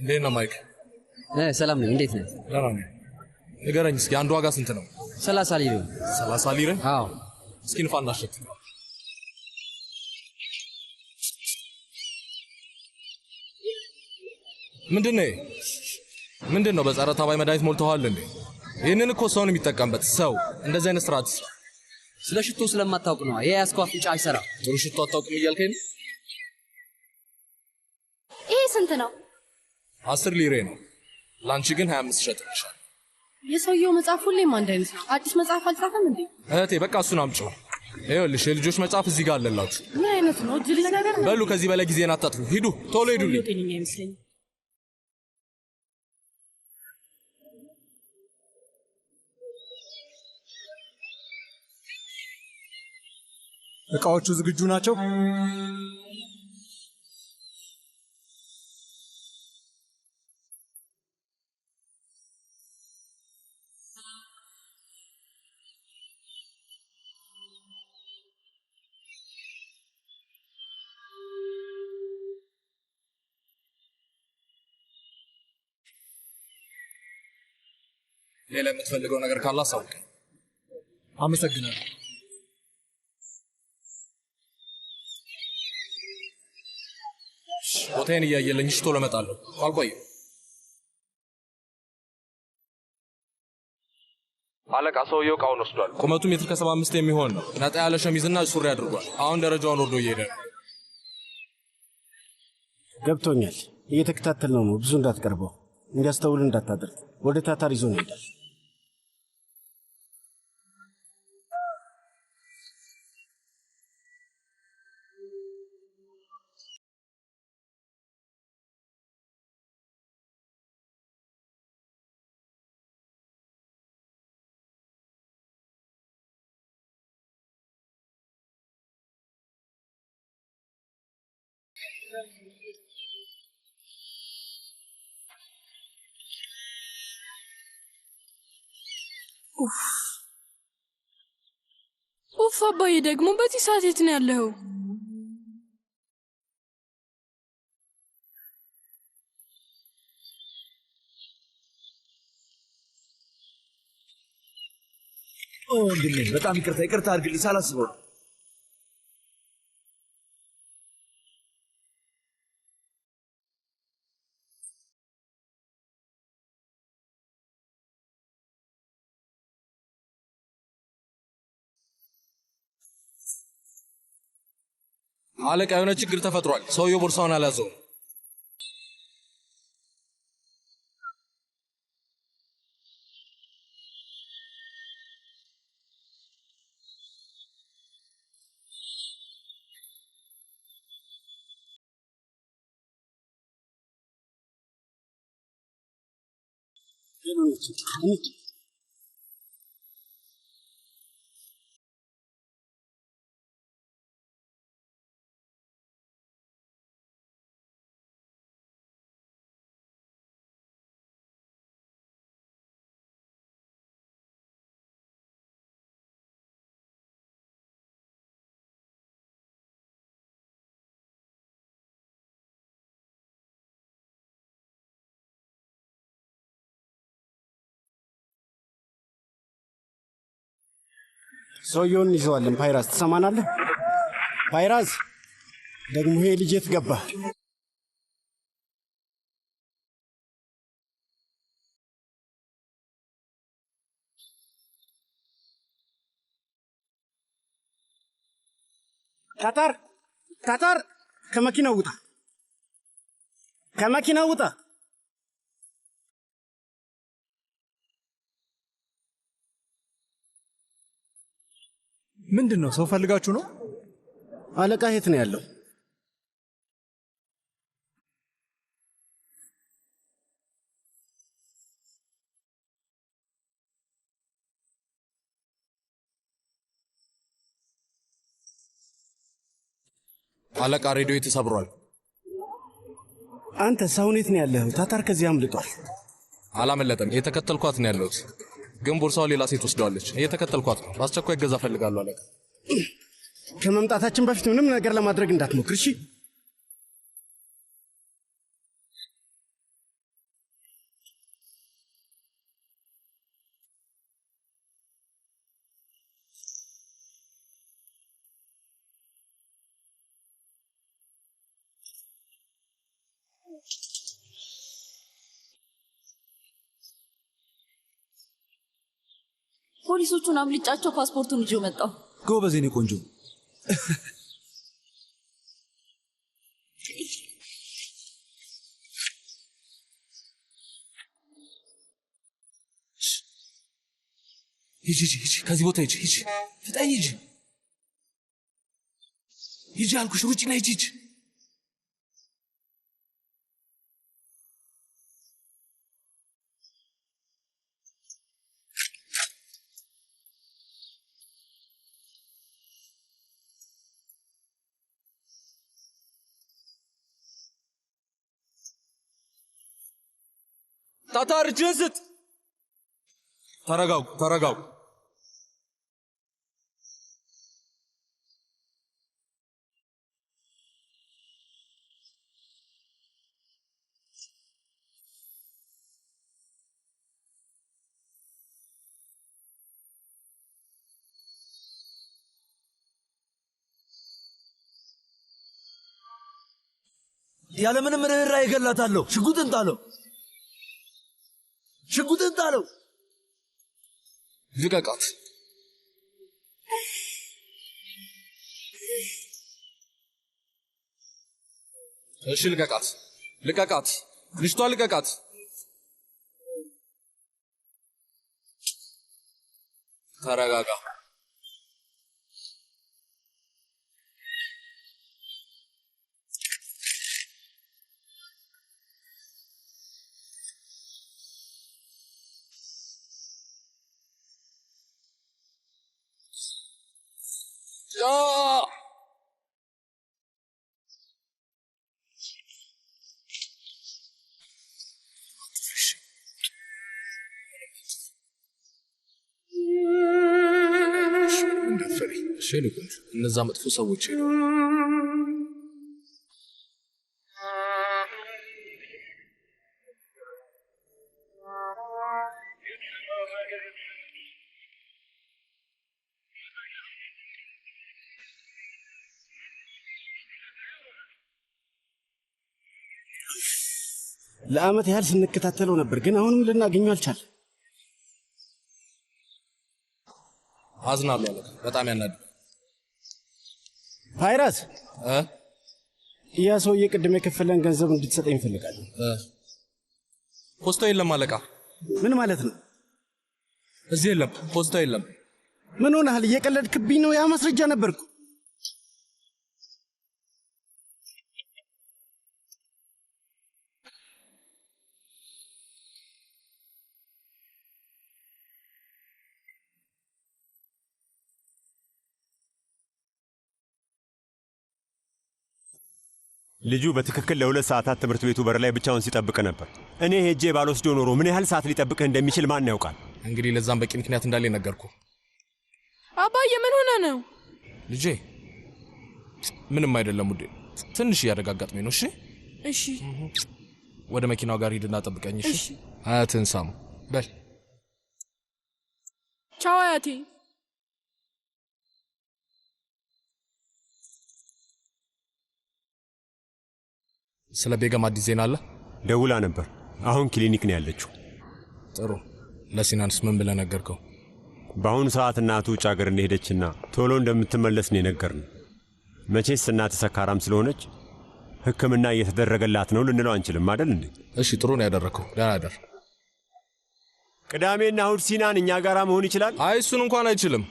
እንዴት ነው ማይክ? ሰላም ነኝ። እንዴት ነህ? ደህና ነኝ። ንገረኝ እስኪ አንዱ ዋጋ ስንት ነው? 30 ሊሬ። 30 ሊሬ? አዎ። እስኪ ንፋና አሸት። ምንድን ነው በጸረ ተባይ መድኃኒት ሞልተዋል እንዴ? ይህንን እኮ ሰውን የሚጠቀምበት ሰው እንደዚህ አይነት ስርዓት ስለ ሽቶ ስለማታውቅ ነው። ይሄ ያስኳ አፍንጫ አይሰራ። ጥሩ ሽቶ አታውቅም እያልከኝ ነው? ይሄ ስንት ነው? 10 ሊሬ ነው። ላንቺ ግን 25 ሸጥልሻል። የሰውየው መጽሐፍ ሁሌም አንድ አይነት ነው። አዲስ መጽሐፍ አልጻፈም እንዴ? እህቴ በቃ እሱን አምጪው። ይኸውልሽ የልጆች መጽሐፍ እዚህ ጋር አለላችሁ። ምን አይነት ነው? ጅል ነገር ነው። በሉ ከዚህ በላይ ጊዜን አታጥፉ። ሂዱ፣ ቶሎ ሂዱልኝ። ጤነኛ አይመስለኝም። እቃዎቹ ዝግጁ ናቸው? ሌላ የምትፈልገው ነገር ካለ አሳውቀኝ። አመሰግናለሁ። ቦታዬን እያየለኝ እሺ፣ ቶሎ እመጣለሁ። አልቆይም። አለቃ ሰውየው እቃውን ወስዷል። ቁመቱ ሜትር ከ75 የሚሆን ነው። ነጣ ያለ ሸሚዝና ሱሪ አድርጓል። አሁን ደረጃውን ወርዶ እየሄደ ነው። ገብቶኛል። እየተከታተልነው ነው። ብዙ እንዳትቀርበው፣ እንዲያስተውል እንዳታደርግ። ወደ ታታር ይዞ ነው ይሄዳል። ኡፍ አባዬ፣ ደግሞ በዚህ ሰዓት የት ነው ያለኸው? ወንድሜ በጣም ይቅርታ አድርግልኝ፣ ሳላስበው ነው። አለቃ የሆነ ችግር ተፈጥሯል። ሰውየው ቦርሳውን አልያዘውም። ሰውየውን ይዘዋለን። ፓይራዝ ትሰማናለህ? ፓይራዝ፣ ደግሞ ይሄ ልጅ የት ገባ? ታታር፣ ከመኪናው ውጣ! ከመኪናው ውጣ! ምንድን ነው? ሰው ፈልጋችሁ ነው? አለቃ የት ነው ያለው? አለቃ ሬዲዮ ተሰብሯል። አንተ ሳሁን የት ነው ያለኸው? ታታር ከዚህ አምልጧል። አላመለጠም። እየተከተልኳት ነው ያለሁት፣ ግን ቦርሳው ሌላ ሴት ወስደዋለች። እየተከተልኳት ነው። በአስቸኳይ እገዛ እፈልጋለሁ አለቃ። ከመምጣታችን በፊት ምንም ነገር ለማድረግ እንዳትሞክር እሺ? ፖሊሶቹን አምልጫቸው ፓስፖርቱን ይዤ መጣሁ። ጎበዝ የኔ ቆንጆ። ሂጂ ከዚህ ቦታ ሂጂ ፍጠኝ ሂጂ አልኩሽ ሩጪ ላይ ሂጂ ታታር ጅስት ተረጋጉ ያለምንም ርህራሄ እገላታለሁ። ሽጉጥን ጣለው። ልቀቃት። እሺ ልቀቃት። ልጅቷ ልቀቃት። ተረጋጋ። እነዛ መጥፎ ሰዎች ሄዱ። ለአመት ያህል ስንከታተለው ነበር፣ ግን አሁንም ልናገኘው አልቻለም። አዝናለሁ አለቃ፣ በጣም ያናድዳል። ፋይራዝ ያ ሰውዬ ቅድም የከፈለን ገንዘብ እንድትሰጠኝ እፈልጋለሁ። ፖስታው የለም አለቃ። ምን ማለት ነው? እዚህ የለም፣ ፖስታው የለም። ምን ሆነሃል? እየቀለድክብኝ ነው? ያ ማስረጃ ነበርኩ። ልጁ በትክክል ለ2 ሰዓታት ትምህርት ቤቱ በር ላይ ብቻውን ሲጠብቅ ነበር። እኔ ሄጄ ባልወስደው ኖሮ ምን ያህል ሰዓት ሊጠብቅህ እንደሚችል ማን ያውቃል? እንግዲህ ለዛም በቂ ምክንያት እንዳለ ነገርኩ። አባዬ ምን ሆነ ነው? ልጄ ምንም አይደለም ውዴ፣ ትንሽ እያረጋጋጥመኝ ነው። እሺ ወደ መኪናው ጋር ሂድና ጠብቀኝ። እሺ አያትን ሳሙ በል። ቻው አያቴ። ስለ ቤገም አዲስ ዜና አለ? ደውላ ነበር። አሁን ክሊኒክ ነው ያለችው። ጥሩ። ለሲናንስ ምን ብለህ ነገርከው? በአሁኑ ሰዓት እናቱ ውጭ ሀገር እንደሄደችና ቶሎ እንደምትመለስ ነው የነገርነው። መቼስ እናት ሰካራም ስለሆነች ሕክምና እየተደረገላት ነው ልንለው አንችልም አይደል እንዴ? እሺ ጥሩ ነው ያደረከው። ደህና አደር። ቅዳሜና እሁድ ሲናን እኛ ጋራ መሆን ይችላል? አይ እሱን እንኳን አይችልም።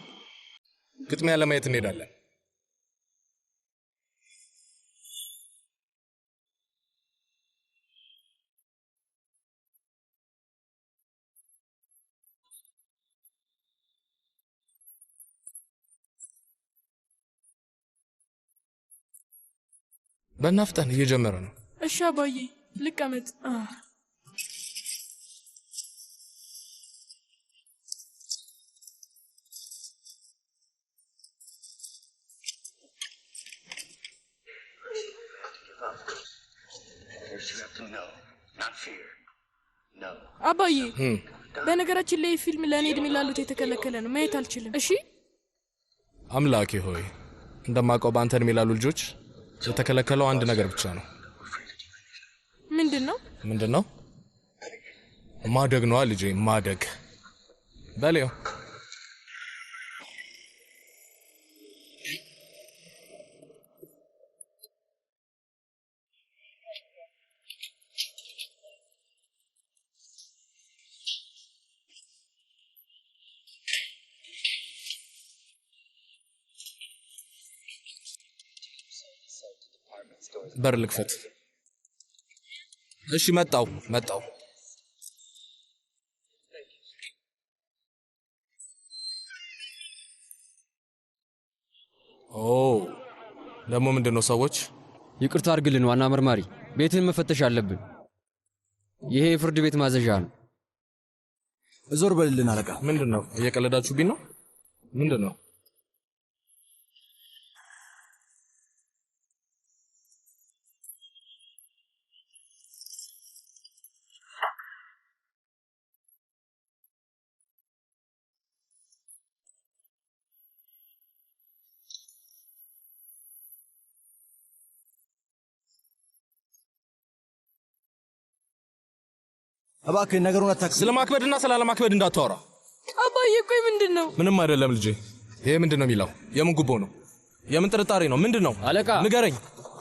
ግጥሚያ ለማየት እንሄዳለን። በናፍጠን እየጀመረ ነው። እሺ አባዬ ልቀመጥ። አባዬ በነገራችን ላይ ፊልም ለእኔ እድሜ ላሉት የተከለከለ ነው፣ ማየት አልችልም። እሺ አምላኬ ሆይ እንደማውቀው በአንተ እድሜ ላሉ ልጆች የተከለከለው አንድ ነገር ብቻ ነው። ምንድነው? ማደግ ነው ልጄ፣ ማደግ በለው። በር ልክፈት። እሺ መጣው። ደግሞ ምንድነው ሰዎች? ይቅርታ አድርግልን ዋና መርማሪ፣ ቤትህን መፈተሽ አለብን። ይሄ የፍርድ ቤት ማዘዣ ነው። ዞር በልልን አለቃ። ምንድነው? እየቀለዳችሁብኝ ነው? ምንድነው? እባክህ ነገሩን አታክስ። ስለማክበድና ስላለማክበድ እንዳታወራ። አባዬ ቆይ ምንድነው? ምንም አይደለም ልጄ። ይሄ ምንድነው የሚለው? የምን ጉቦ ነው? የምን ጥርጣሬ ነው? ምንድነው? አለቃ ንገረኝ።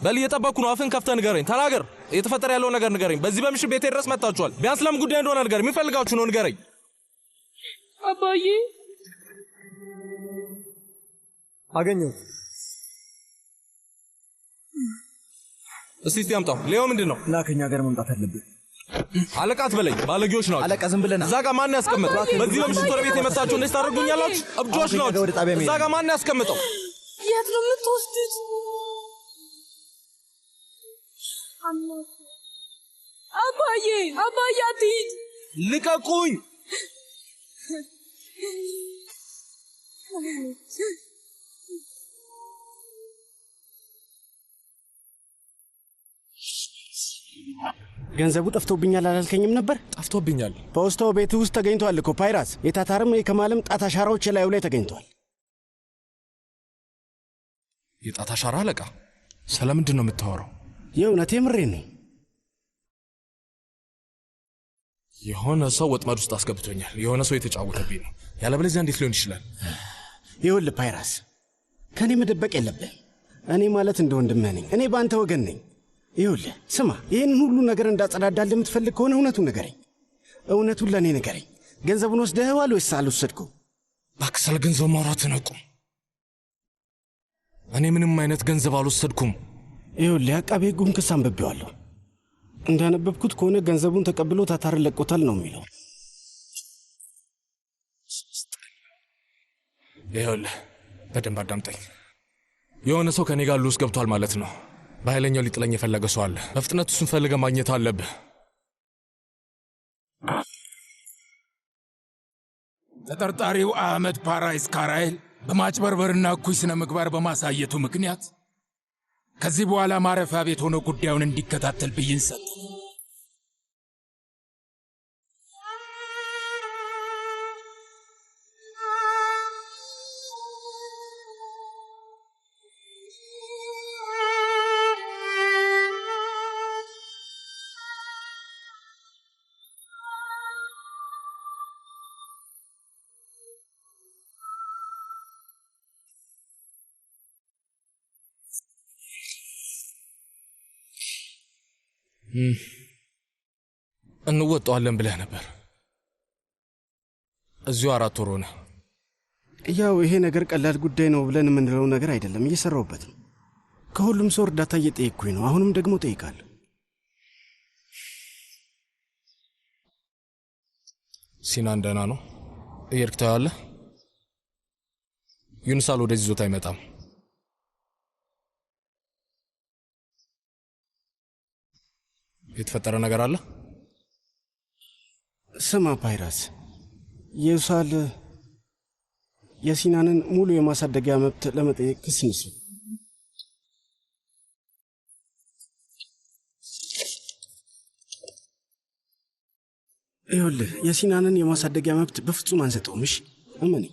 በል እየጠበቅኩ ነው። አፍን ከፍተህ ንገረኝ። ተናገር። እየተፈጠረ ያለው ነገር ንገረኝ። በዚህ በምሽት ቤቴ ድረስ መጣችኋል። ቢያንስ ለምን ጉዳይ እንደሆነ ንገረኝ። ምን ፈልጋችሁ ነው? ንገረኝ አባዬ። አገኘሁት። እስቲ አምጣው። ሌው ምንድነው? ና ከኛ ጋር መምጣት አለብህ። አለቃት በለኝ። ባለጌዎች ናቸው። አለቃ ዝም ብለና። እዛ ጋር ማን ያስቀምጠው? በዚህ በምሽት ወደ ቤት የመጣችሁ እንዴት ታደርጉኛላችሁ? እብዶች ናችሁ። እዛ ጋር ማን ያስቀምጠው? የት ነው የምትወስዱት? አባዬ አትሂድ። ልቀቁኝ። ገንዘቡ ጠፍቶብኛል አላልከኝም ነበር? ጠፍቶብኛል። ፖስታው ቤት ውስጥ ተገኝቷል እኮ ፓይራስ። የታታርም የከማልም ጣት አሻራዎች ላዩ ላይ ተገኝቷል። የጣት አሻራ? አለቃ ስለምንድን ነው የምታወራው? የእውነት የምሬን ነው። የሆነ ሰው ወጥመድ ውስጥ አስገብቶኛል። የሆነ ሰው የተጫወተብኝ ነው። ያለበለዚያ እንዴት ሊሆን ይችላል? ይኸውልህ ፓይራስ፣ ከእኔ መደበቅ የለብህም። እኔ ማለት እንደ ወንድምህ ነኝ። እኔ በአንተ ወገን ነኝ። ይኸውልህ ስማ፣ ይህንን ሁሉ ነገር እንዳጸዳዳልህ የምትፈልግ ከሆነ እውነቱን ንገረኝ። እውነቱን ለእኔ ንገረኝ። ገንዘቡን ወስደኸዋል ወይስ አልወሰድከው? እባክህ ስለ ገንዘብ ማውራትን አቁም። እኔ ምንም አይነት ገንዘብ አልወሰድኩም። ይኸውልህ የአቃቤ ሕጉን ክስ አንብቤዋለሁ። እንዳነበብኩት ከሆነ ገንዘቡን ተቀብሎ ታታርን ለቆታል ነው የሚለው። ይኸውልህ በደንብ አዳምጠኝ። የሆነ ሰው ከኔ ጋር ልውስጥ ገብቷል ማለት ነው። በኃይለኛው ሊጥለኝ የፈለገ ሰው አለ። በፍጥነት እሱን ፈልገህ ማግኘት አለብህ። ተጠርጣሪው አህመድ ፓራይስ ካራይል በማጭበርበርና እኩይ ስነ ምግባር በማሳየቱ ምክንያት ከዚህ በኋላ ማረፊያ ቤት ሆኖ ጉዳዩን እንዲከታተል ብይን ሰጠ። እንወጣዋለን ብለህ ነበር። እዚሁ 4 ወር ሆነ። ያው ይሄ ነገር ቀላል ጉዳይ ነው ብለን የምንለው ነገር አይደለም። እየሰራሁበት ነው። ከሁሉም ሰው እርዳታ እየጠየቅኩኝ ነው። አሁንም ደግሞ ጠይቃለሁ። ሲናን ደህና ነው? እየሄድክ ታየዋለህ? ዩንሳል ወደዚህ ዞታ አይመጣም። የተፈጠረ ነገር አለ? ስማ ፓይራስ፣ የዩሳል የሲናንን ሙሉ የማሳደጊያ መብት ለመጠየቅ ክስ ይመስል ይኸውልህ የሲናንን የማሳደጊያ መብት በፍጹም አንሰጠውም። እሺ እመነኝ።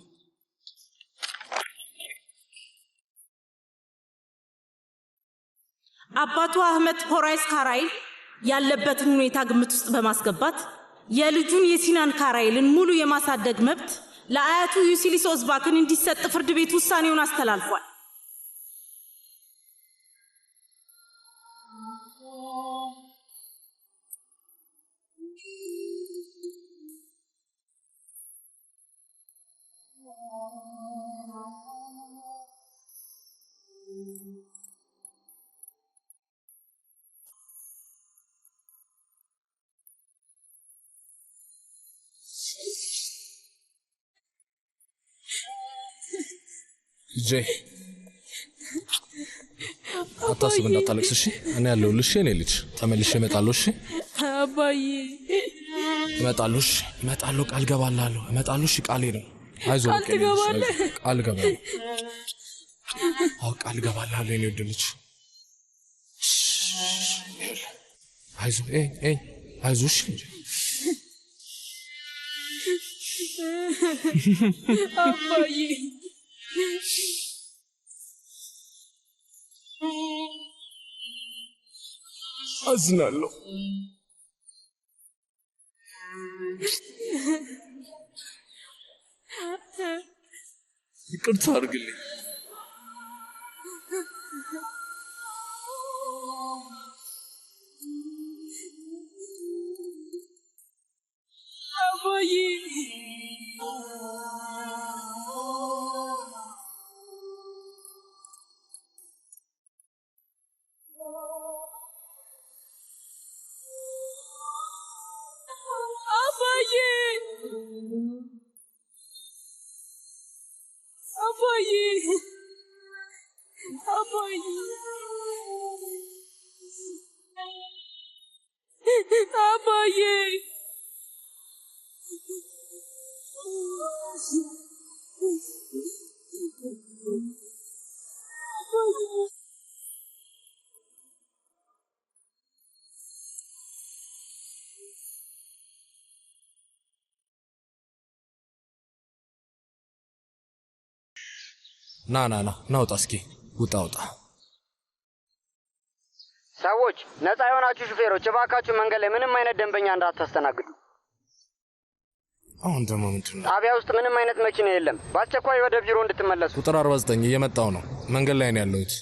አባቱ አህመድ ፖራይስ ካራይል ያለበትን ሁኔታ ግምት ውስጥ በማስገባት የልጁን የሲናን ካራይልን ሙሉ የማሳደግ መብት ለአያቱ ዩሲሊስ ኦዝባክን እንዲሰጥ ፍርድ ቤት ውሳኔውን አስተላልፏል። ጄ አታስብ፣ እንዳታለቅስ እሺ? እኔ ያለሁልሽ የኔ ልጅ። ተመልሼ እመጣለሁ እሺ? አባዬ እመጣለሁ እሺ? እመጣለሁ፣ ቃል ገባላለሁ። እመጣለሁ እሺ? ቃሌ ነው። አይዞህ፣ ቃል ትገባለህ? ቃል ገባለሁ። አዎ ቃል ገባላለሁ የኔ ውድ ልጅ። አይዞህ፣ አይዞህ እሺ? አባዬ አዝናለሁ። ይቅርታ አድርግልኝ። አባዬ ና ውጣ እስኪ ውጣ። ሰዎች፣ ነፃ የሆናችሁ ሹፌሮች እባካችሁ መንገድ ላይ ምንም አይነት ደንበኛ እንዳታስተናግዱ። አሁን ደግሞ ምንድን ነው? ጣቢያ ውስጥ ምንም አይነት መኪና የለም። በአስቸኳይ ወደ ቢሮ እንድትመለሱ። ቁጥር 49 እየመጣው ነው። መንገድ ላይ ነው ያለሁት።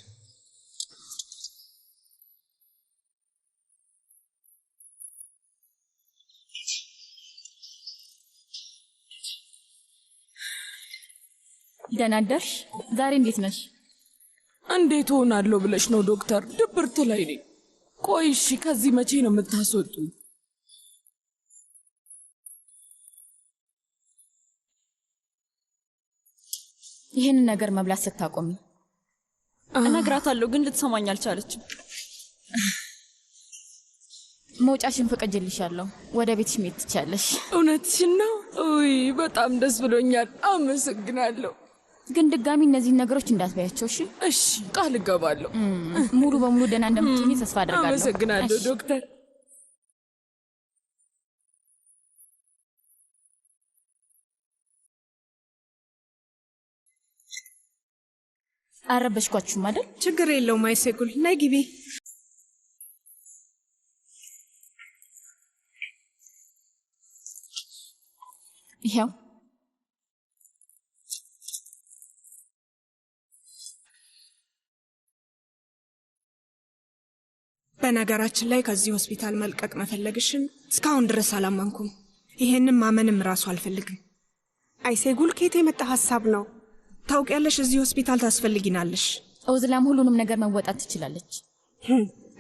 ደህና አደርሽ? ዛሬ እንዴት ነሽ? እንዴት ሆናለሁ ብለሽ ነው ዶክተር? ድብርት ላይ ነኝ። ቆይ እሺ፣ ከዚህ መቼ ነው የምታስወጡኝ? ይህንን ነገር መብላት ስታቆሚ እነግራታለሁ፣ ግን ልትሰማኝ አልቻለችም። መውጫሽን ፈቅጄልሻለሁ። ወደ ቤትሽ መሄድ ትቻለሽ። እውነትሽን ነው? ውይ በጣም ደስ ብሎኛል። አመሰግናለሁ። ግን ድጋሚ እነዚህን ነገሮች እንዳትበያቸው እሺ? እሺ፣ ቃል እገባለሁ። ሙሉ በሙሉ ደህና እንደምትሆኚ ተስፋ አደርጋለሁ። አመሰግናለሁ ዶክተር። አረበሽኳችሁም አይደል? ችግር የለውም አይሴጉል፣ ነይ ግቢ። ይኸው በነገራችን ላይ ከዚህ ሆስፒታል መልቀቅ መፈለግሽን እስካሁን ድረስ አላመንኩም። ይሄንን ማመንም ራሱ አልፈልግም። አይሴጉል፣ ከየት የመጣ ሀሳብ ነው? ታውቂያለሽ፣ እዚህ ሆስፒታል ታስፈልጊናለሽ። ኦዝላም ሁሉንም ነገር መወጣት ትችላለች።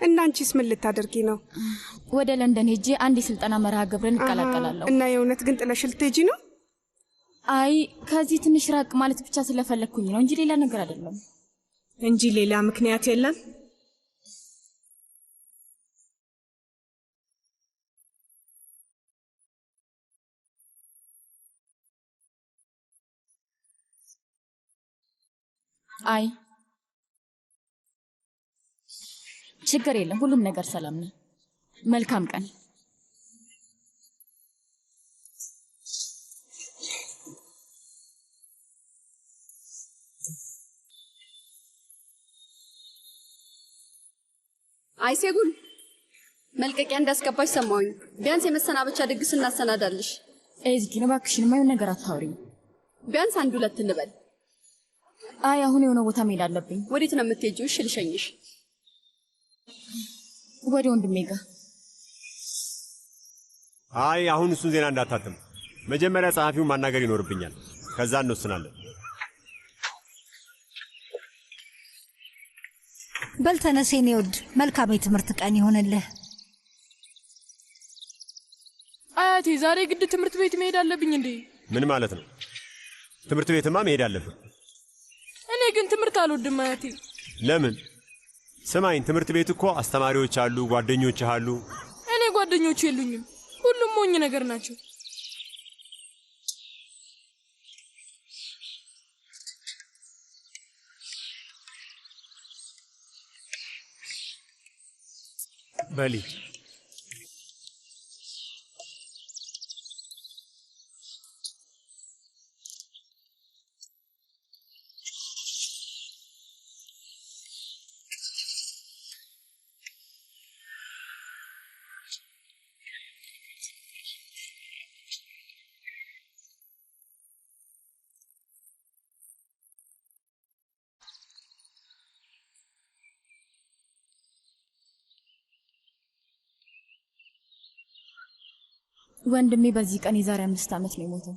እና አንቺስ ምን ልታደርጊ ነው? ወደ ለንደን ሄጄ አንድ የስልጠና መርሃ ግብርን እቀላቀላለሁ። እና የእውነት ግን ጥለሽ ልትሄጂ ነው? አይ ከዚህ ትንሽ ራቅ ማለት ብቻ ስለፈለግኩኝ ነው እንጂ ሌላ ነገር አይደለም። እንጂ ሌላ ምክንያት የለም? አይ ችግር የለም፣ ሁሉም ነገር ሰላም ነው። መልካም ቀን። አይሴጉል፣ መልቀቂያ እንዳስገባሽ ሰማሁኝ። ቢያንስ የመሰናበቻ ድግስ እናሰናዳልሽ። ግን እባክሽን የማይሆን ነገር አታውሪኝ። ቢያንስ 1-2 እንበል። አይ አሁን የሆነ ቦታ መሄድ አለብኝ። ወዴት ነው የምትሄጂው? እሺ ልሸኝሽ። ወደ ወንድሜ ጋር። አይ አሁን እሱን ዜና እንዳታትም። መጀመሪያ ጸሐፊውን ማናገር ይኖርብኛል። ከዛ እንወስናለን። በልተነስ የኔ ውድ፣ መልካም የትምህርት ቀን ይሆንልህ። አያቴ ዛሬ ግድ ትምህርት ቤት መሄድ አለብኝ እንዴ? ምን ማለት ነው? ትምህርት ቤትማ መሄድ አለብን። እኔ ግን ትምህርት አልወድም አያቴ። ለምን? ስማኝ፣ ትምህርት ቤት እኮ አስተማሪዎች አሉ፣ ጓደኞች አሉ። እኔ ጓደኞች የሉኝም። ሁሉም ሞኝ ነገር ናቸው። በሊ ወንድሜ በዚህ ቀን የዛሬ 5 ዓመት ነው የሞተው።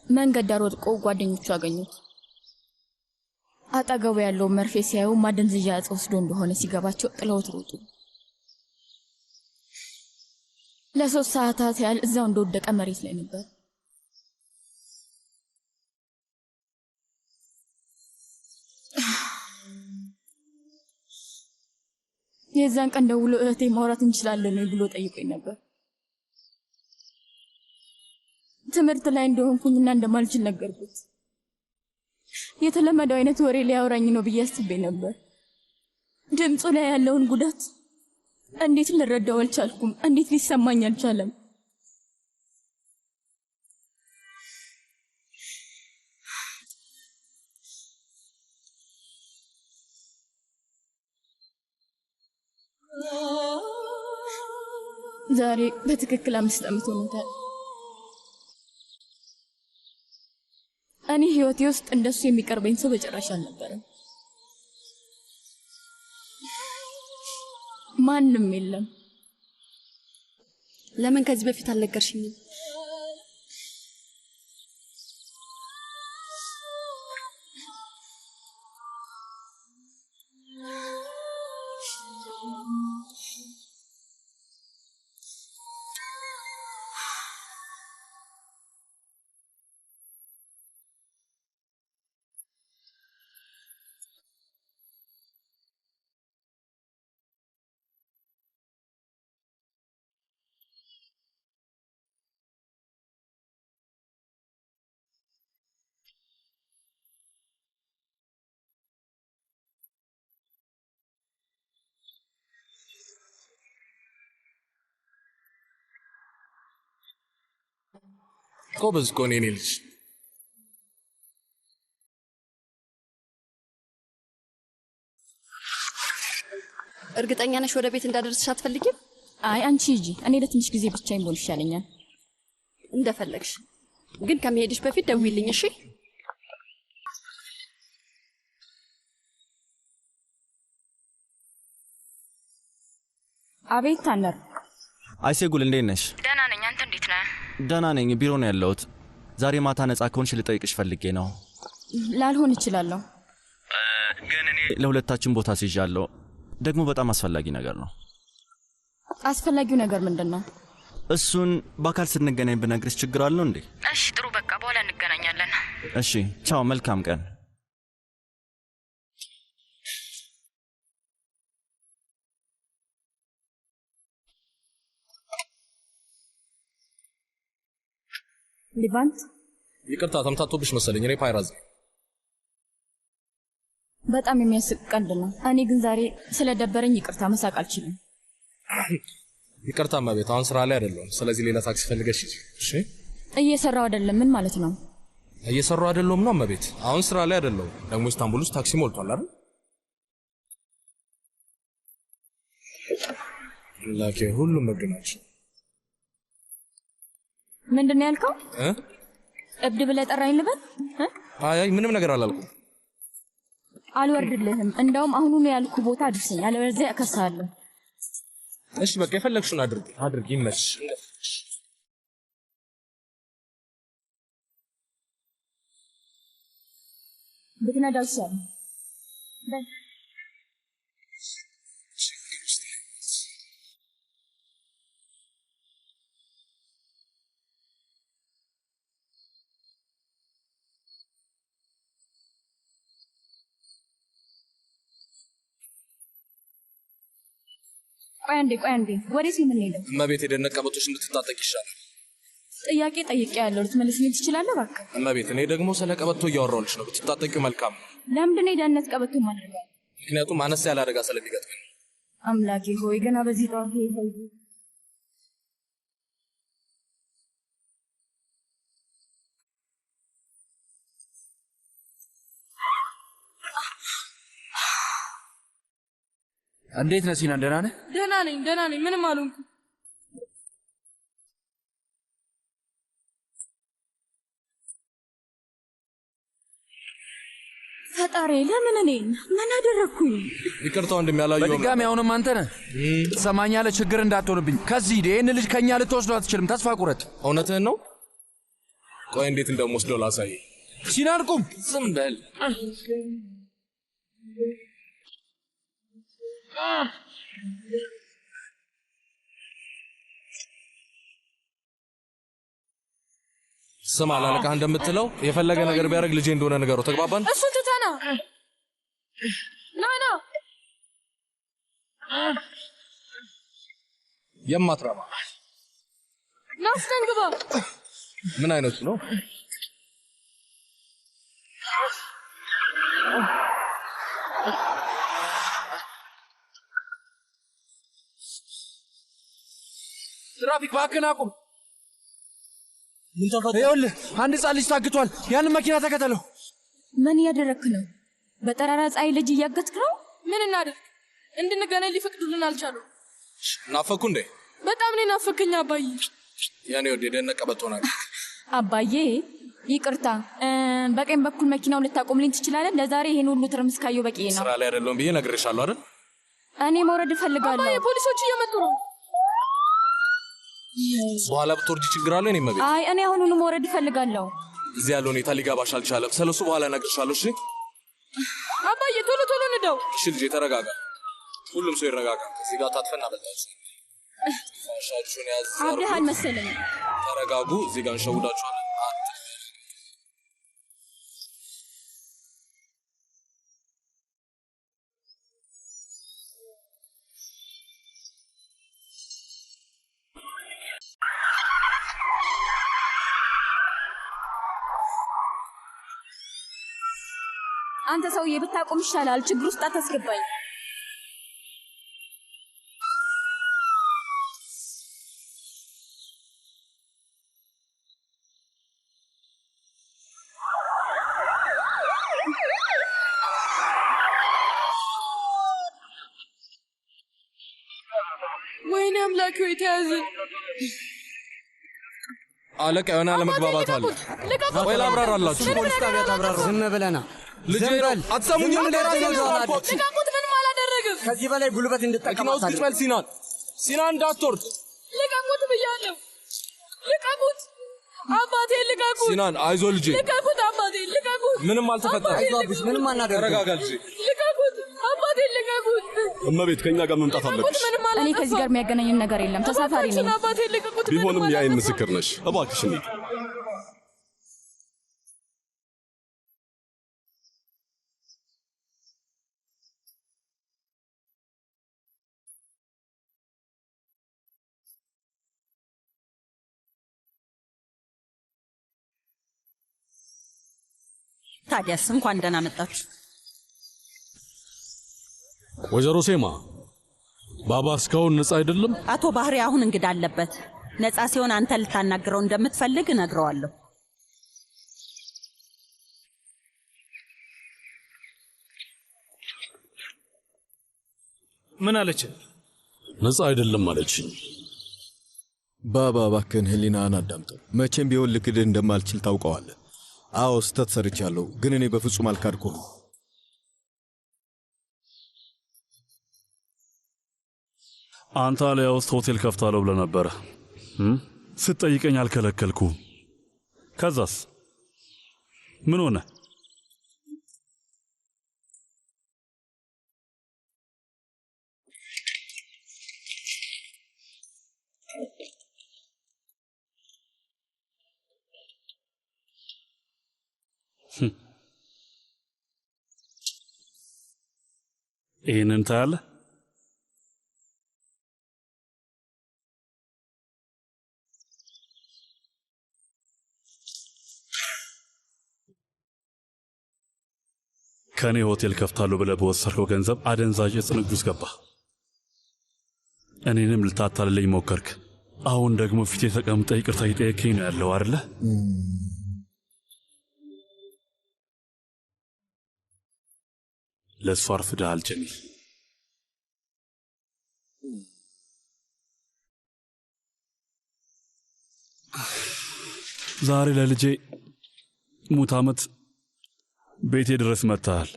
መንገድ ዳር ወድቆ ጓደኞቹ አገኙት። አጠገቡ ያለው መርፌ ሲያዩ ማደንዘዣ እጽ ወስዶ እንደሆነ ሲገባቸው ጥለውት ሮጡ። ለ3 ሰዓታት ያህል እዛው እንደወደቀ መሬት ላይ ነበር። የዛን ቀን ደውሎ እህቴ ማውራት እንችላለን ብሎ ጠይቆኝ ነበር። ትምህርት ላይ እንደሆንኩኝና እንደማልችል ነገርኩት። የተለመደው አይነት ወሬ ሊያወራኝ ነው ብዬ አስቤ ነበር። ድምፁ ላይ ያለውን ጉዳት እንዴት ልረዳው አልቻልኩም። እንዴት ሊሰማኝ አልቻለም። ዛሬ በትክክል 5 ዓመት ሆኖታል። እኔ ህይወቴ ውስጥ እንደሱ የሚቀርበኝ ሰው በጭራሽ አልነበረም። ማንም የለም። ለምን ከዚህ በፊት አልነገርሽኝም? ጎበዝ እኮ ነው የኔ ልጅ። እርግጠኛ ነሽ ወደ ቤት እንዳደርስሽ አትፈልጊም? አይ አንቺ ሂጂ፣ እኔ ለትንሽ ጊዜ ብቻዬን ብሆን ይሻለኛል። እንደፈለግሽ፣ ግን ከመሄድሽ በፊት ደውይልኝ እሺ? አቤት ታነር። አይሴጉል እንዴት ነሽ? ደህና ነኝ። አንተ እንዴት ነህ? ደህና ነኝ። ቢሮ ነው ያለሁት። ዛሬ ማታ ነጻ ከሆንሽ ልጠይቅሽ ፈልጌ ነው። ላልሆን እችላለሁ፣ ግን እኔ ለሁለታችን ቦታ ሲይዣለሁ። ደግሞ በጣም አስፈላጊ ነገር ነው። አስፈላጊው ነገር ምንድን ነው? እሱን በአካል ስንገናኝ ብነግርሽ ችግር አለው እንዴ? እሺ ጥሩ፣ በቃ በኋላ እንገናኛለን። እሺ ቻው፣ መልካም ቀን። ሊባንት ይቅርታ ተምታቶብሽ መሰለኝ። እኔ ፓይራዝ በጣም የሚያስቅ ቀልድ ነው። እኔ ግን ዛሬ ስለደበረኝ ይቅርታ መሳቅ አልችልም። ይቅርታ እመቤት፣ አሁን ስራ ላይ አይደለሁም። ስለዚህ ሌላ ታክሲ ፈልገሽ ሂጂ። እሺ። እየሰራው አይደለም። ምን ማለት ነው? እየሰራው አይደለሁም ነው እመቤት። አሁን ስራ ላይ አይደለሁም። ደግሞ ኢስታንቡል ውስጥ ታክሲ ሞልቷል አይደል? ላኬ ሁሉም እብድ ናቸው። ምንድን ነው ያልከው? እብድ ብለህ ጠራኝ ልበል? አይ ምንም ነገር አላልኩም። አልወርድልህም። እንደውም አሁኑኑ ያልኩ ቦታ አድርሰኝ፣ አለበለዚያ እከሳለሁ። እሺ በቃ የፈለግሽውን አድርጊ፣ ይመችሽ። ብትነዳው ይሻላል። ቆይ አንዴ፣ ወዴት ነው የምንሄደው? እመቤት የደህንነት ቀበቶች እንድትታጠቅ ይሻላል። ጥያቄ ጠይቄያለሁ፣ ልትመልስልኝ ትችላለህ? እባክህ እመቤት፣ እኔ ደግሞ ስለ ቀበቶ እያወራሁልሽ ነው። ብትታጠቂው መልካም ነው። ለምንድን ነው የደህንነት ቀበቶ ማድረጋል? ምክንያቱም አነስ ያለ አደጋ ስለሚገጥመኝ። አምላኬ ሆይ ገና በዚህ ጠዋት ይሄ እንዴት ነህ ሲናን? ደህና ነህ? ደህና ነኝ፣ ምንም አልሆንኩም። ፈጣሪ ለምን እኔን ምን አደረግኩኝ? ይቅርታ ወንድም ያላየው በድጋሚ አሁንም አንተ ነህ። ትሰማኛለህ? ችግር እንዳትሆንብኝ ከዚህ ሂድ። ይህን ልጅ ከእኛ ልትወስደው አትችልም። ተስፋ ቁረጥ። እውነትህን ነው? ቆይ እንዴት እንደምወስደው ላሳይ። ሲናን ቁም። ዝም በል። ስማ ላለቃህ እንደምትለው የፈለገ ነገር ቢያደርግ ልጄ እንደሆነ ንገረው። ተግባባን? እሱ ትተና ና የማትረባ ናስተንግባ። ምን አይነቱ ነው? ትራፊክ እባክህን አቁም። ይኸውልህ አንድ ሕፃን ልጅ ታግቷል። ያንን መኪና ተከተለው። ምን እያደረግክ ነው? በጠራራ ፀሐይ ልጅ እያገትክ ነው? ምን እናድርግ? እንድንገናኝ ሊፈቅዱልን አልቻሉ። ናፈኩ እንዴ? በጣም ነው ናፈከኝ አባዬ። ያኔ ወደ ደነቀ በቶና አባዬ ይቅርታ፣ በቀኝ በኩል መኪናው ልታቆምልኝ ትችላለህ? ለዛሬ ይሄን ሁሉ ትርምስ ካየሁ በቂ ነው። ስራ ላይ አይደለም ብዬ ነግሬሻለሁ አይደል? እኔ መውረድ እፈልጋለሁ። አባዬ ፖሊሶች እየመጡ ነው። በኋላ ብትወርጂ ችግር አለ? እኔ መቤት አይ እኔ አሁኑኑ መውረድ እፈልጋለሁ። እዚህ ያለው ሁኔታ ሊገባሽ አልቻለም። ስለሱ በኋላ እነግርሻለሁ። እሺ አባዬ ቶሎ ንዳው። እሺ ልጄ ተረጋጋ። ሁሉም ሰው ይረጋጋ። እዚህ ጋር ታጥፈና በላሽ። ፋሻችሁን ያዝ። አብደሃል መሰለኝ። ተረጋጉ። እዚህ ጋር እንሸውዳችኋለን። አንተ ሰውዬ ብታቆም ይሻላል። ችግር ውስጥ አታስገባኝ። ወይኔ አምላኬ ሆይ ተያዝን። አለቃ የሆነ አለመግባባት አለ። ወይ ላብራራላችሁ። ፖሊስ ጣቢያ ታብራሩ። ዝም ብለና ልጄ አትሰሙኝም? ልቀቁት። ምንም አላደረግም። ከዚህ በላይ ጉልበት እንድጠቀም መኪና ውስጥ ቁጭ በል። ሲናን እንዳትወርድ። ልቀቁት ብያለሁ። ልቀቁት አባቴ፣ ልቀቁት። ሲናን አይዞ ልጄ። ልቀቁት አባቴ፣ ልቀቁት። ምንም አልተፈጠረም። አይዞ አብሽ፣ ምንም አናደርግም። ተረጋጋ ልጄ። ልቀቁት አባቴ፣ ልቀቁት። እመቤት ከኛ ጋር መምጣት አለብሽ። እኔ ከዚህ ጋር የሚያገናኝን ነገር የለም። ተሳፋሪ ነኝ። አባቴ ልቀቁት። ቢሆንም የአይን ምስክር ነሽ። እባክሽ እንሂድ። ታዲያስ እንኳን ደህና መጣችሁ። ወይዘሮ ሴማ ባባ እስካሁን ነፃ አይደለም? አቶ ባህሪ አሁን እንግዳ አለበት። ነፃ ሲሆን አንተ ልታናግረው እንደምትፈልግ እነግረዋለሁ። ምን አለች? ነፃ አይደለም አለችኝ። ባባ እባክህን ህሊናህን አዳምጠው። መቼም ቢሆን ልክድህ እንደማልችል ታውቀዋለህ። አዎ ስህተት ሰርቻለሁ፣ ግን እኔ በፍጹም አልካድኩም። አንታሊያ ውስጥ ሆቴል ከፍታለሁ ብለህ ነበረ። ስትጠይቀኝ አልከለከልኩም። ከዛስ ምን ሆነ? ይህንን ታያለህ? ከኔ ሆቴል ከፍታለሁ ብለህ በወሰድከው ገንዘብ አደንዛዥ ዕፅ ንግድ ውስጥ ገባ። እኔንም ልታታልለኝ ሞከርክ። አሁን ደግሞ ፊቴ ተቀምጠህ ይቅርታ እየጠየከኝ ነው ያለው አይደለ? ለእሱ አርፍደሃል ጀሚል። ዛሬ ለልጄ ሙት ዓመት ቤቴ ድረስ መጥተሃል።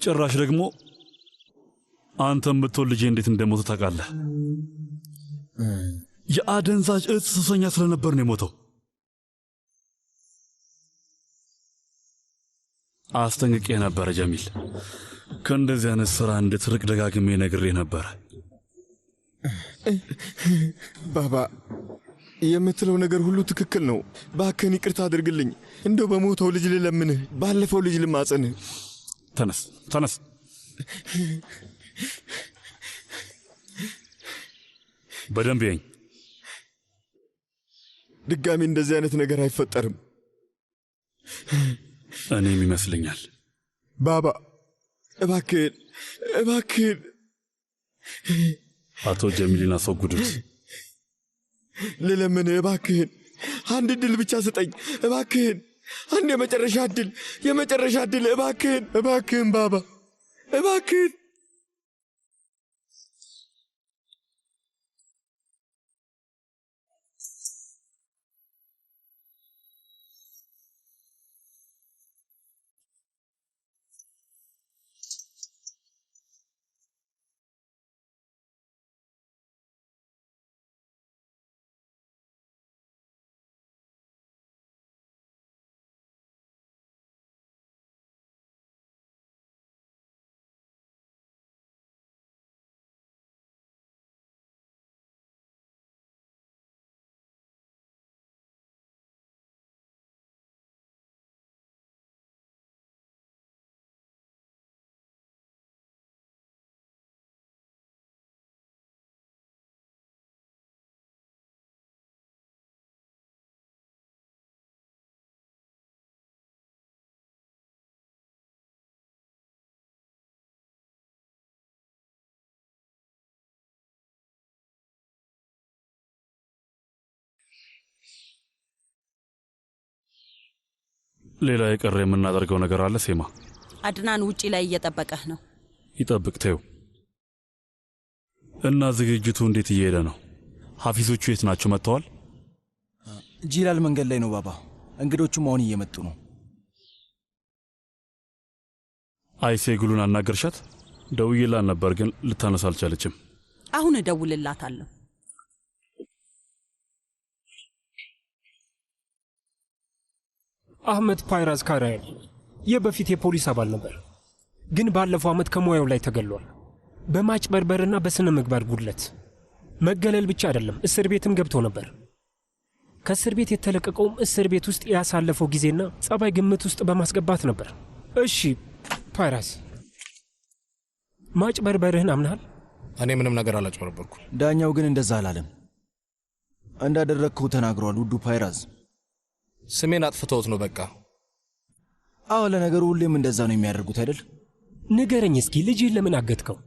ጭራሽ ደግሞ አንተም ብትሆን ልጄ እንዴት እንደሞተ ታውቃለህ? የአደንዛዥ ዕፅ ሱሰኛ ስለነበር ነው የሞተው። አስጠንቅቄ ነበረ ጀሚል፣ ከእንደዚህ አይነት ሥራ እንድትርቅ ደጋግሜ ነግሬ ነበረ። ባባ የምትለው ነገር ሁሉ ትክክል ነው። እባክህን ይቅርታ አድርግልኝ። እንደው በሞተው ልጅ ልለምንህ፣ ባለፈው ልጅ ልማጸንህ። ተነስ ተነስ። በደንብ ይኝ። ድጋሚ እንደዚህ አይነት ነገር አይፈጠርም። እኔም ይመስለኛል። ባባ እባክህን እባክህን። አቶ ጀሚልን አስወግዱት። ልለምንህ እባክህን፣ አንድ ዕድል ብቻ ስጠኝ እባክህን። አንድ የመጨረሻ ዕድል እባክህን፣ እባክህን ባባ እባክህን። ሌላ የቀረ የምናደርገው ነገር አለ ሴማ? አድናን ውጪ ላይ እየጠበቀህ ነው። ይጠብቅ ተይው። እና ዝግጅቱ እንዴት እየሄደ ነው? ሐፊዞቹ የት ናቸው? መጥተዋል? ጂላል መንገድ ላይ ነው ባባ። እንግዶቹም አሁን እየመጡ ነው። አይሴጉሉን አናገርሻት? ደውዬላት ነበር ግን ልታነሳ አልቻለችም። አሁን እደውልላታለሁ። አህመድ ፓይራዝ ካራይል የበፊት የፖሊስ አባል ነበር፣ ግን ባለፈው ዓመት ከሙያው ላይ ተገሏል። በማጭበርበርና በስነ ምግባር ጉድለት። መገለል ብቻ አይደለም፣ እስር ቤትም ገብቶ ነበር። ከእስር ቤት የተለቀቀውም እስር ቤት ውስጥ ያሳለፈው ጊዜና ጸባይ ግምት ውስጥ በማስገባት ነበር። እሺ ፓይራዝ፣ ማጭበርበርህን አምናሃል? እኔ ምንም ነገር አላጭበረበርኩ። ዳኛው ግን እንደዛ አላለም። እንዳደረግከው ተናግሯል። ውዱ ፓይራዝ፣ ስሜን አጥፍተውት ነው በቃ። አዎ፣ ለነገሩ ሁሌም እንደዛ ነው የሚያደርጉት አይደል? ንገረኝ እስኪ ልጅህን ለምን አገትከው?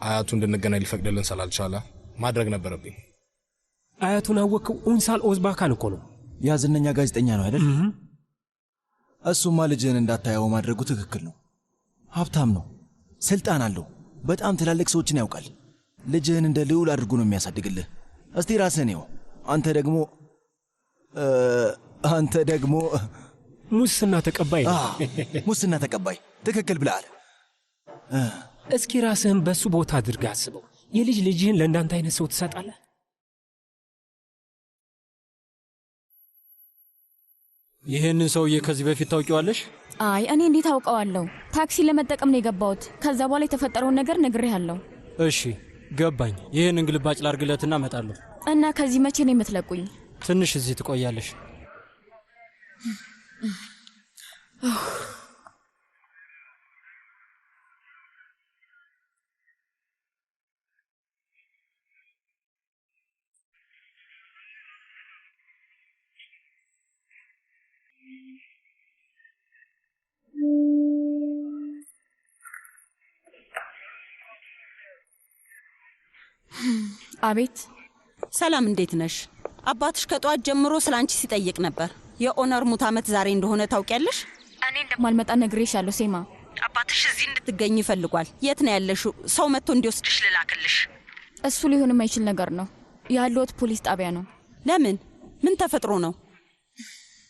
አያቱ እንድንገናኝ ሊፈቅድልን ስላልቻለ ማድረግ ነበረብኝ። አያቱን አወቅከው? ኡንሳል ኦዝባካን እኮ ነው። ያ ዝነኛ ጋዜጠኛ ነው አይደል? እሱማ ልጅህን እንዳታየው ማድረጉ ትክክል ነው። ሀብታም ነው። ስልጣን አለው። በጣም ትላልቅ ሰዎችን ያውቃል። ልጅህን እንደ ልዑል አድርጎ ነው የሚያሳድግልህ። እስቲ ራስህን ይው። አንተ ደግሞ ሙስና ተቀባይ ነው። ሙስና ተቀባይ። ትክክል ብለሃል። እስኪ ራስህን በሱ ቦታ አድርገህ አስበው። ልጅህን ለእንዳንተ አይነት ሰው ትሰጣለህ? ይህንን ሰውዬ ከዚህ በፊት ታውቂዋለሽ? አይ እኔ እንዴት አውቀዋለሁ? ታክሲ ለመጠቀም ነው የገባሁት። ከዛ በኋላ የተፈጠረውን ነገር ነግሬሃለሁ። እሺ ገባኝ። ይህንን ግልባጭ ላርግለትና እመጣለሁ። እና ከዚህ መቼ ነው የምትለቁኝ? ትንሽ እዚህ ትቆያለሽ። አቤት። ሰላም፣ እንዴት ነሽ? አባትሽ ከጧት ጀምሮ ስላንቺ ሲጠይቅ ነበር። የኦነር ሙት ዓመት ዛሬ እንደሆነ ታውቂያለሽ? እኔ እንደማልመጣ ነግሬሻለሁ ሴማ። አባትሽ እዚህ እንድትገኝ ይፈልጓል። የት ነው ያለሽው? ሰው መጥቶ እንዲወስድሽ ልላክልሽ? እሱ ሊሆን የማይችል ነገር ነው። ያለሁት ፖሊስ ጣቢያ ነው። ለምን? ምን ተፈጥሮ ነው?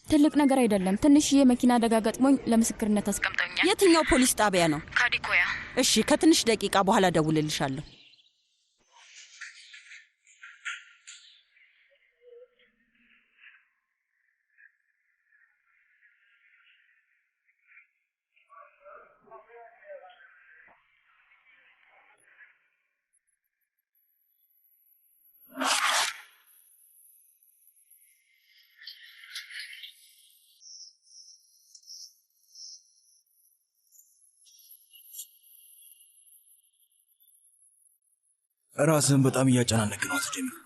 ትልቅ ነገር አይደለም። ትንሽዬ መኪና አደጋ ገጥሞኝ ለምስክርነት አስቀምጠውኛል። የትኛው ፖሊስ ጣቢያ ነው? ካዲኮያ። እሺ፣ ከትንሽ ደቂቃ በኋላ ደውልልሻለሁ። ራስህን በጣም እያጨናነቅ ነው ጀሚል።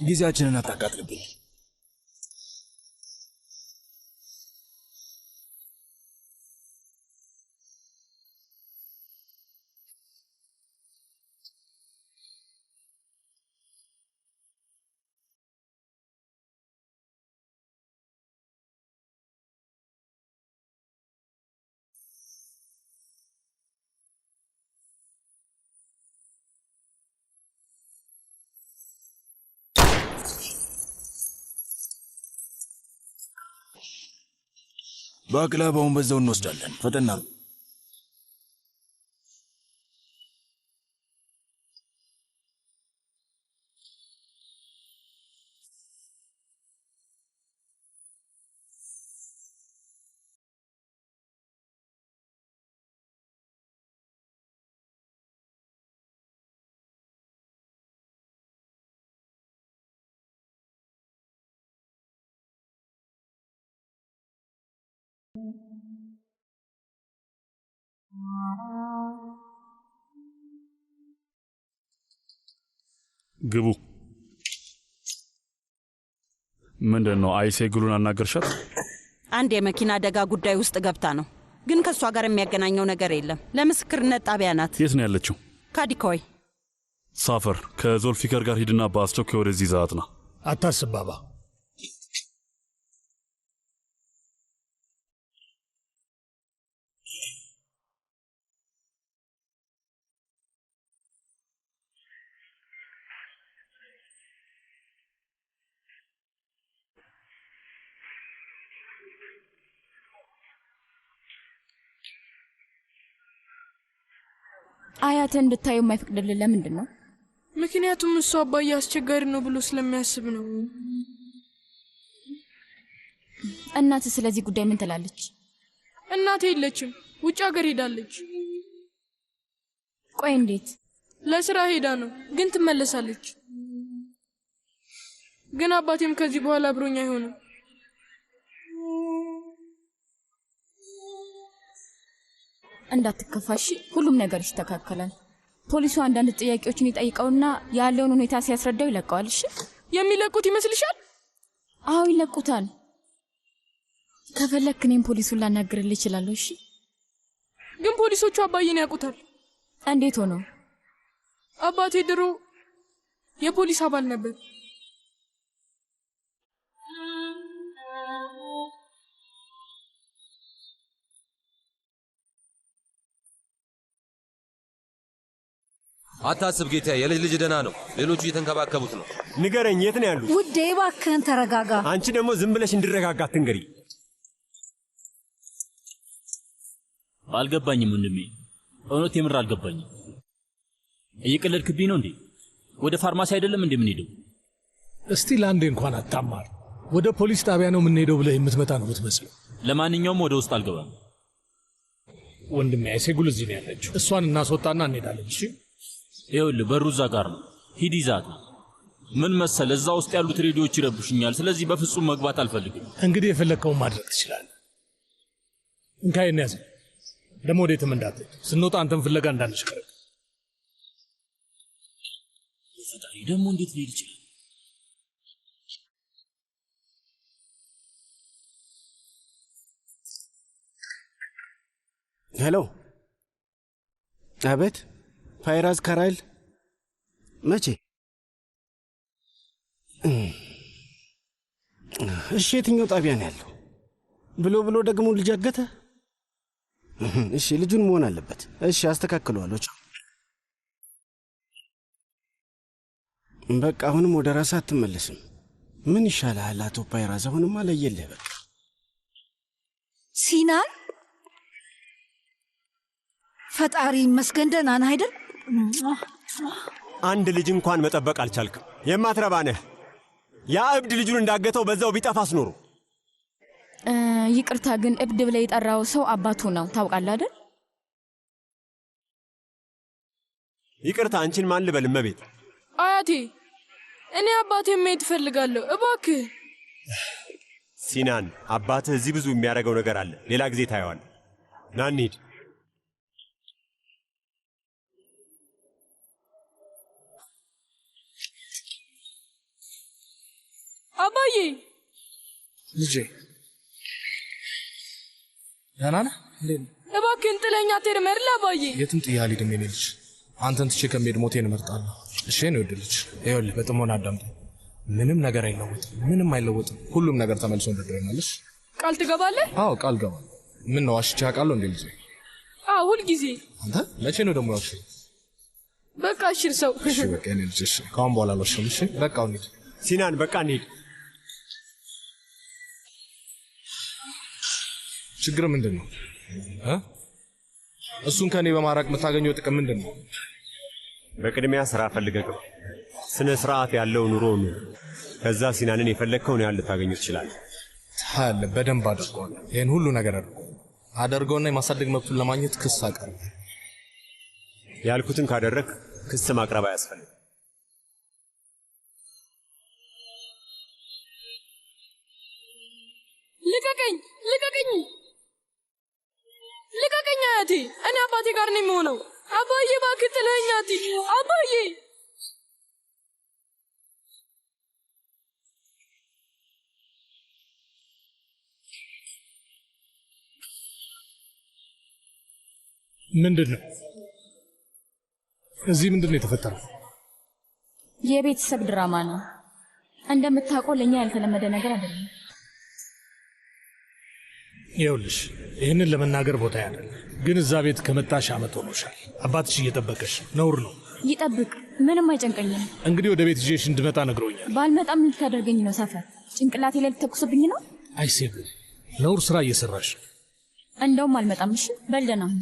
ጊዜያችንን አታቃጥልብኝ። ባቅላባውን በዛው እንወስዳለን። ፈጠና ነው። ግቡ። ምንድን ነው? አይሴጉሉን አናገርሻት? አንድ የመኪና አደጋ ጉዳይ ውስጥ ገብታ ነው፣ ግን ከእሷ ጋር የሚያገናኘው ነገር የለም። ለምስክርነት ጣቢያ ናት። የት ነው ያለችው? ካዲኮይ። ሳፈር፣ ከዞልፊከር ጋር ሂድና በአስቸኳይ ወደዚህ ይዘሃት ና። አታስብ ባባ። አያተ እንድታዩ የማይፈቅድልን ለምንድን ነው? ምክንያቱም እሱ አባዬ አስቸጋሪ ነው ብሎ ስለሚያስብ ነው። እናት ስለዚህ ጉዳይ ምን ትላለች? እናቴ የለችም፣ ውጭ ሀገር ሄዳለች። ቆይ እንዴት? ለስራ ሄዳ ነው፣ ግን ትመለሳለች። ግን አባቴም ከዚህ በኋላ አብሮኝ አይሆንም። እንዳትከፋሽ፣ ሁሉም ነገር ይስተካከላል። ፖሊሱ አንዳንድ ጥያቄዎችን ይጠይቀውና ያለውን ሁኔታ ሲያስረዳው ይለቀዋል። እሺ፣ የሚለቁት ይመስልሻል? አዎ ይለቁታል። ከፈለክ እኔም ፖሊሱን ላናግርልህ እችላለሁ። እሺ። ግን ፖሊሶቹ አባዬን ያውቁታል። እንዴት ሆኖ? አባቴ ድሮ የፖሊስ አባል ነበር። አታስብ ጌታ፣ የልጅ ልጅ ደህና ነው። ሌሎቹ እየተንከባከቡት ነው። ንገረኝ፣ የት ነው ያሉት? ውዴ እባክህን ተረጋጋ። አንቺ ደግሞ ዝም ብለሽ እንድረጋጋ አትንገሪ። አልገባኝም ወንድሜ፣ እውነት የምር አልገባኝም። እየቀለድክብኝ ነው እንዴ? ወደ ፋርማሲ አይደለም እንዴ የምንሄደው? እስቲ ለአንዴ እንኳን አታማር። ወደ ፖሊስ ጣቢያ ነው የምንሄደው ብለህ የምትመጣ ነው የምትመስለው። ለማንኛውም ወደ ውስጥ አልገባም ወንድሜ። አይሴጉል እዚህ ነው ያለችው። እሷን እናስወጣና እንሄዳለን። እሺ ይኸውልህ፣ በሩ እዛ ጋር ነው። ሂድ ይዛት። ምን መሰል፣ እዛ ውስጥ ያሉት ሬዲዮዎች ይረብሹኛል። ስለዚህ በፍጹም መግባት አልፈልግም። እንግዲህ የፈለግከውን ማድረግ ትችላለህ። እንካይን ያዘ። ደግሞ ወዴትም እንዳትሄድ። ስንወጣ አንተን ፍለጋ እንዳንሽከረክ። ፈጣሪ ደግሞ እንዴት ሊሄድ ይችላል? ሄሎ። አቤት። ፋይራዝ ካራይል መቼ? እሺ፣ የትኛው ጣቢያ ነው ያለው? ብሎ ደግሞ ልጅ አገተ? እሺ፣ ልጁን መሆን አለበት። እሺ፣ አስተካክለዋለሁ። በቃ አሁንም ወደ ራስህ አትመለስም። ምን ይሻልሃል አቶ ፋይራዝ? አሁንም አለየልህ። በቃ ሲናን፣ ፈጣሪ ይመስገን ደህና ነህ አይደል? አንድ ልጅ እንኳን መጠበቅ አልቻልክም። የማትረባ ነህ። ያ እብድ ልጁን እንዳገተው በዛው ቢጠፋስ ኖሮ። ይቅርታ ግን እብድ ብለህ የጠራው ሰው አባቱ ነው ታውቃለህ አይደል? ይቅርታ፣ አንቺን ማን ልበል? እመቤት። አያቴ፣ እኔ አባቴን ማየት እፈልጋለሁ፣ እባክህ። ሲናን፣ አባትህ እዚህ ብዙ የሚያደርገው ነገር አለ። ሌላ ጊዜ ታየዋለህ። ና እንሂድ። አባዬ። ልጄ ደህና ነህ? እባክህን ጥለኸኝ አትሄድም አይደል አባዬ? የትም ጥዬ አልሄድም የኔ ልጅ። አንተን ትቼ ከመሄድ ሞቴን እመርጣለሁ። እሺ ነው ውድ ልጅ። ይኸውልህ በጥሞና አዳምጠኝ። ምንም ነገር አይለወጥም፣ ምንም አይለወጥም። ሁሉም ነገር ተመልሶ እንደድሮ ይሆናል። ቃል ትገባለህ? አዎ ቃል ገባለሁ። ምን ነው ዋሽቼ አውቃለሁ እንዴ ልጄ? አዎ ሁልጊዜ። አንተ መቼ ነው ደግሞ ያልሽኝ? በቃ እሺ ሰው። እሺ በቃ የኔ ልጅ። እሺ ከአሁን በኋላ አልዋሽም። እሺ በቃ እንሂድ። ሲናን በቃ እንሂድ። ችግር ምንድን ነው? እሱን ከኔ በማራቅ የምታገኘው ጥቅም ምንድን ነው? በቅድሚያ ስራ ፈልገህ ግባ። ስነ ስርዓት ያለው ኑሮ ኑር። ከዛ ሲናንን የፈለግከውን ያህል ልታገኘው ትችላለህ። ታያለህ። በደንብ አድርገዋለሁ። ይህን ሁሉ ነገር አደርገውና የማሳደግ መብቱን ለማግኘት ክስ አቀርብ። ያልኩትን ካደረግ ክስ ማቅረብ አያስፈልግም። ልቀቀኝ! ልቀቀኝ! ልቀቀኝ አያቴ! እኔ አባቴ ጋር ነው የሚሆነው። አባዬ እባክህ ጥለኸኝ አትሂድ! አባዬ! ምንድን ነው እዚህ? ምንድን ነው የተፈጠረው? የቤተሰብ ድራማ ነው። እንደምታውቀው ለእኛ ያልተለመደ ነገር አይደለም። ይኸውልሽ ይህንን ለመናገር ቦታ ያለ ግን እዛ ቤት ከመጣሽ ዓመት ሆኖሻል። አባትሽ እየጠበቀሽ ነውር ነው። ይጠብቅ፣ ምንም አይጨንቀኝም። እንግዲህ ወደ ቤት ይዤሽ እንድመጣ ነግሮኛል። ባልመጣም ልታደርገኝ ነው? ሰፈር ጭንቅላቴ ላይ ልትተኩስብኝ ነው? አይሴጉ ነውር ስራ እየሰራሽ። እንደውም አልመጣም። እሺ በል ደህና ሁን።